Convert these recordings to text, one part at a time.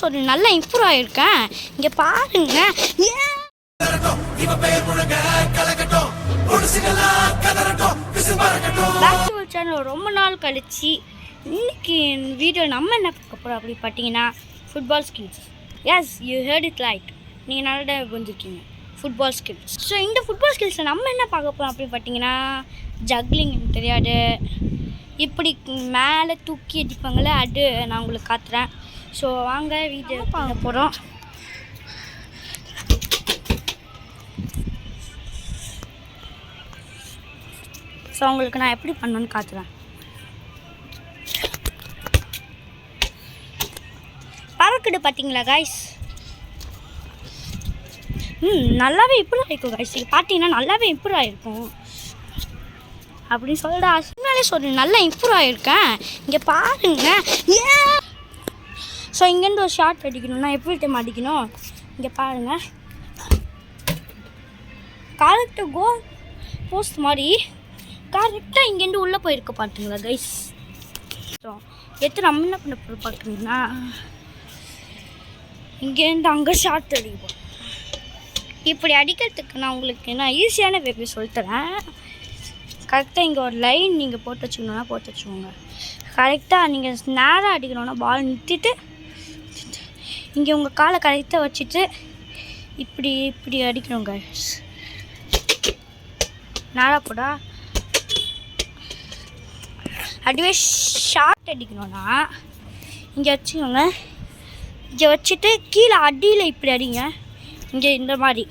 சொல்லி நல்லா இம்ப்ரூவ் ஆகிருக்கேன். இங்கே பாருங்க. சேனல் ரொம்ப நாள் கழிச்சு இன்னைக்கு வீடியோ நம்ம என்ன பார்க்க போகிறோம் அப்படி பார்த்தீங்கன்னா football skills. Yes, you heard it right. நீங்கள் நல்லா புரிஞ்சுருக்கீங்க, ஃபுட்பால் ஸ்கில்ஸ். ஸோ இந்த ஃபுட்பால் ஸ்கில்ஸில் நம்ம என்ன பார்க்க போகிறோம் அப்படின்னு பார்த்தீங்கன்னா ஜக்லிங் எனக்கு தெரியாது, இப்படி மேலே தூக்கி அடிப்பாங்களே அது நான் உங்களுக்கு காட்டுறேன். ஸோ வாங்க வீடியோ பார்க்க போகிறோம். ஸோ உங்களுக்கு நான் எப்படி பண்ணணுன்னு காட்டுறேன். பறக்குது பார்த்தீங்களா காய்ஸ்? நல்லாவே இம்ப்ரூவ் ஆகிருக்கும் காய்ஸ். இது பார்த்தீங்கன்னா நல்லாவே இம்ப்ரூவ் ஆகிருக்கும் அப்படின்னு சொல்லிட்டு முன்னாலே சொல்லி நல்லா இம்ப்ரூவ் ஆகிருக்கேன். இங்கே பாருங்க. ஸோ இங்கேருந்து ஒரு ஷார்ட் அடிக்கணும்னா எப்படி டைம் அடிக்கணும் இங்கே பாருங்கள். கரெக்டாக கோல் போஸ்ட் மாதிரி கரெக்டாக இங்கேருந்து உள்ளே போயிருக்க பார்த்தீங்களா கைஸ்? ஸோ எத்தனை நம்ம என்ன பண்ண போகிற பார்க்குறீங்கன்னா இங்கேருந்து அங்கே ஷார்ட் அடிப்போம். இப்படி அடிக்கிறதுக்கு நான் உங்களுக்கு நான் ஈஸியான வே சொல்லித்தரேன். கரெக்டாக இங்கே ஒரு லைன் நீங்கள் போட்டு வச்சுக்கணுன்னா போட்டு வச்சுக்கோங்க. கரெக்டாக நீங்கள் நேராக அடிக்கணுன்னா பால் நிறுத்திட்டு இங்கே உங்கள் காலை கரெக்டாக வச்சுட்டு இப்படி இப்படி அடிக்கணுங்க. நேராக போடா அதுவே ஷார்ட் அடிக்கணும்னா இங்கே வச்சுக்கோங்க. இங்கே வச்சுட்டு கீழே அடியில் இப்படி அடிங்க. இங்கே இந்த மாதிரி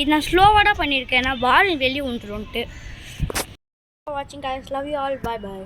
இது நான் ஸ்லோவாக தான் பண்ணியிருக்கேன், ஏன்னா பால் வெளியே வந்துடும்ன்ட்டு. வாட்சிங் guys, love you all, bye bye.